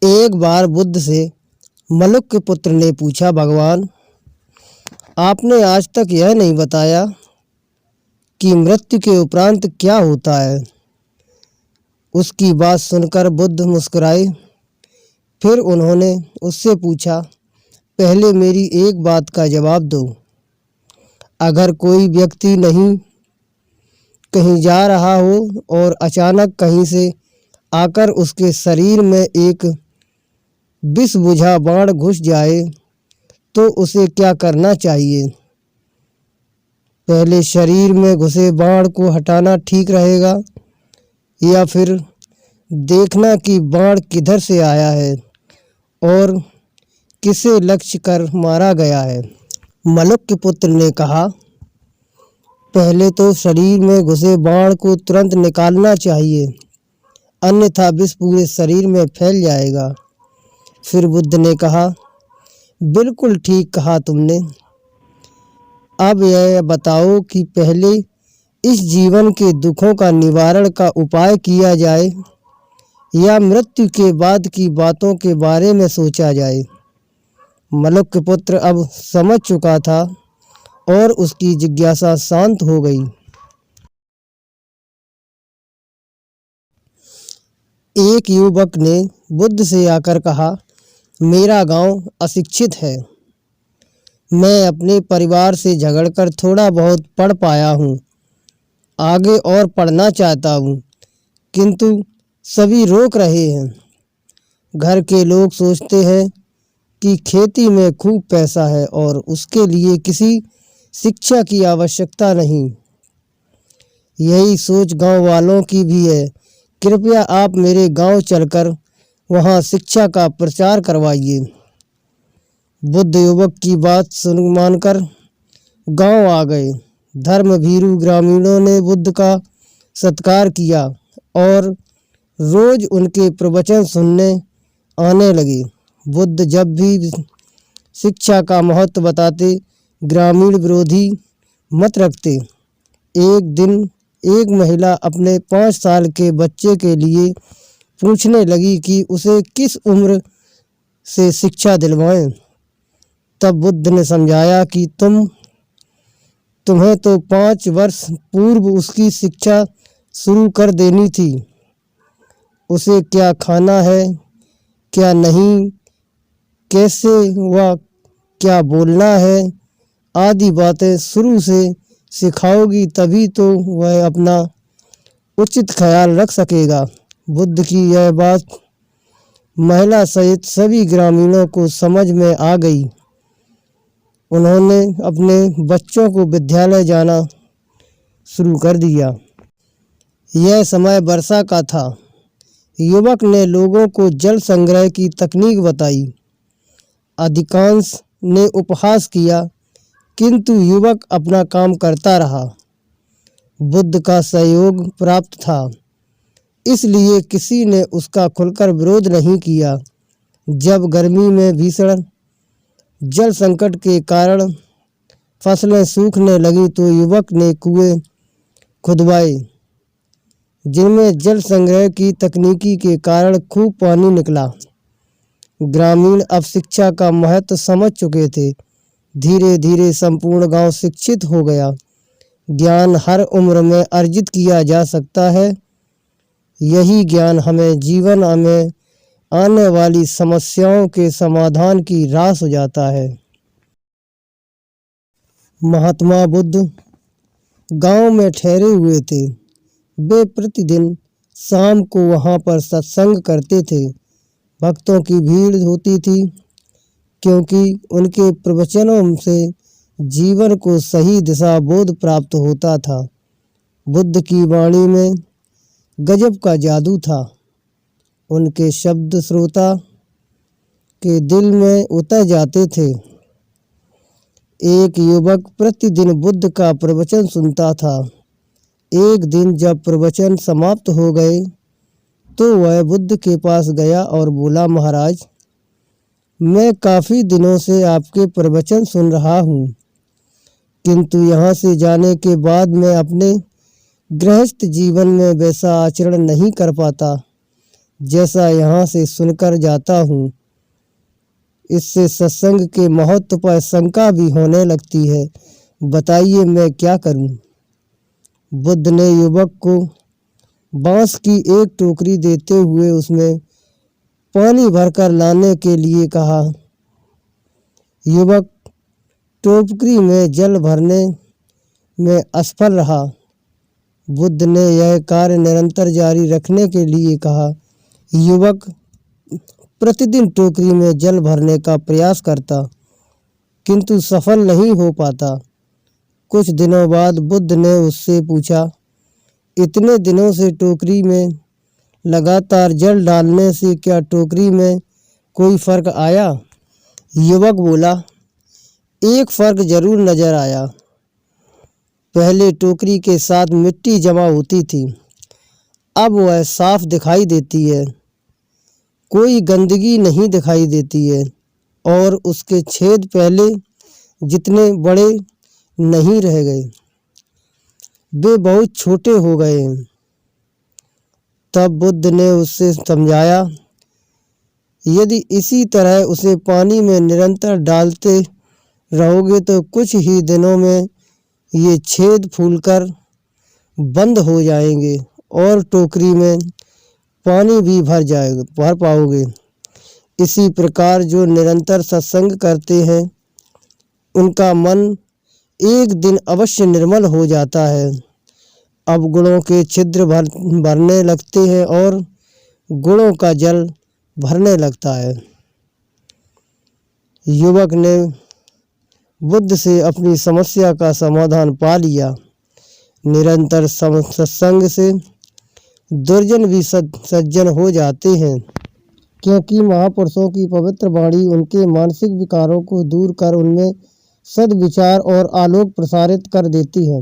एक बार बुद्ध से मलुक के पुत्र ने पूछा, भगवान, आपने आज तक यह नहीं बताया कि मृत्यु के उपरांत क्या होता है। उसकी बात सुनकर बुद्ध मुस्कुराए। फिर उन्होंने उससे पूछा, पहले मेरी एक बात का जवाब दो। अगर कोई व्यक्ति कहीं जा रहा हो और अचानक कहीं से आकर उसके शरीर में एक विष बुझा बाण घुस जाए तो उसे क्या करना चाहिए? पहले शरीर में घुसे बाण को हटाना ठीक रहेगा या फिर देखना कि बाण किधर से आया है और किसे लक्ष्य कर मारा गया है? मलुक के पुत्र ने कहा, पहले तो शरीर में घुसे बाण को तुरंत निकालना चाहिए, अन्यथा विष पूरे शरीर में फैल जाएगा। फिर बुद्ध ने कहा, बिल्कुल ठीक कहा तुमने। अब यह बताओ कि पहले इस जीवन के दुखों का निवारण का उपाय किया जाए या मृत्यु के बाद की बातों के बारे में सोचा जाए। मलुक के पुत्र अब समझ चुका था और उसकी जिज्ञासा शांत हो गई। एक युवक ने बुद्ध से आकर कहा, मेरा गांव अशिक्षित है। मैं अपने परिवार से झगड़कर थोड़ा बहुत पढ़ पाया हूँ। आगे और पढ़ना चाहता हूँ, किंतु सभी रोक रहे हैं। घर के लोग सोचते हैं कि खेती में खूब पैसा है और उसके लिए किसी शिक्षा की आवश्यकता नहीं। यही सोच गांव वालों की भी है। कृपया आप मेरे गांव चलकर वहां शिक्षा का प्रचार करवाइए। बुद्ध युवक की बात मानकर गांव आ गए। धर्मभीरू ग्रामीणों ने बुद्ध का सत्कार किया और रोज उनके प्रवचन सुनने आने लगे। बुद्ध जब भी शिक्षा का महत्व बताते, ग्रामीण विरोधी मत रखते। एक दिन एक महिला अपने 5 साल के बच्चे के लिए पूछने लगी कि उसे किस उम्र से शिक्षा दिलवाएं। तब बुद्ध ने समझाया कि तुम्हें तो 5 वर्ष पूर्व उसकी शिक्षा शुरू कर देनी थी। उसे क्या खाना है, क्या नहीं, कैसे व क्या बोलना है आदि बातें शुरू से सिखाओगी, तभी तो वह अपना उचित ख्याल रख सकेगा। बुद्ध की यह बात महिला सहित सभी ग्रामीणों को समझ में आ गई। उन्होंने अपने बच्चों को विद्यालय जाना शुरू कर दिया। यह समय वर्षा का था। युवक ने लोगों को जल संग्रह की तकनीक बताई। अधिकांश ने उपहास किया, किंतु युवक अपना काम करता रहा। बुद्ध का सहयोग प्राप्त था, इसलिए किसी ने उसका खुलकर विरोध नहीं किया। जब गर्मी में भीषण जल संकट के कारण फसलें सूखने लगी तो युवक ने कुएं खुदवाए, जिनमें जल संग्रह की तकनीकी के कारण खूब पानी निकला। ग्रामीण अब शिक्षा का महत्व समझ चुके थे। धीरे धीरे संपूर्ण गांव शिक्षित हो गया। ज्ञान हर उम्र में अर्जित किया जा सकता है। यही ज्ञान हमें जीवन में आने वाली समस्याओं के समाधान की राह सुझाता है। महात्मा बुद्ध गांव में ठहरे हुए थे। वे प्रतिदिन शाम को वहां पर सत्संग करते थे। भक्तों की भीड़ होती थी, क्योंकि उनके प्रवचनों से जीवन को सही दिशा बोध प्राप्त होता था। बुद्ध की वाणी में गजब का जादू था। उनके शब्द श्रोता के दिल में उतर जाते थे। एक युवक प्रतिदिन बुद्ध का प्रवचन सुनता था। एक दिन जब प्रवचन समाप्त हो गए तो वह बुद्ध के पास गया और बोला, महाराज, मैं काफ़ी दिनों से आपके प्रवचन सुन रहा हूँ, किंतु यहाँ से जाने के बाद मैं अपने गृहस्थ जीवन में वैसा आचरण नहीं कर पाता जैसा यहाँ से सुनकर जाता हूँ, इससे सत्संग के महत्व पर शंका भी होने लगती है। बताइए मैं क्या करूँ। बुद्ध ने युवक को बांस की एक टोकरी देते हुए उसमें पानी भरकर लाने के लिए कहा। युवक टोकरी में जल भरने में असफल रहा। बुद्ध ने यह कार्य निरंतर जारी रखने के लिए कहा। युवक प्रतिदिन टोकरी में जल भरने का प्रयास करता, किंतु सफल नहीं हो पाता। कुछ दिनों बाद बुद्ध ने उससे पूछा, इतने दिनों से टोकरी में लगातार जल डालने से क्या टोकरी में कोई फर्क आया? युवक बोला, एक फर्क जरूर नजर आया। पहले टोकरी के साथ मिट्टी जमा होती थी, अब वह साफ दिखाई देती है। कोई गंदगी नहीं दिखाई देती है और उसके छेद पहले जितने बड़े नहीं रह गए, वे बहुत छोटे हो गए हैं। तब बुद्ध ने उससे समझाया, यदि इसी तरह उसे पानी में निरंतर डालते रहोगे तो कुछ ही दिनों में ये छेद फूलकर बंद हो जाएंगे और टोकरी में पानी भी भर पाओगे। इसी प्रकार जो निरंतर सत्संग करते हैं उनका मन एक दिन अवश्य निर्मल हो जाता है। अब गुणों के छिद्र भरने लगते हैं और गुणों का जल भरने लगता है। युवक ने बुद्ध से अपनी समस्या का समाधान पा लिया। निरंतर सत्संग से दुर्जन भी सज्जन हो जाते हैं, क्योंकि महापुरुषों की पवित्र वाणी उनके मानसिक विकारों को दूर कर उनमें सद्विचार और आलोक प्रसारित कर देती है।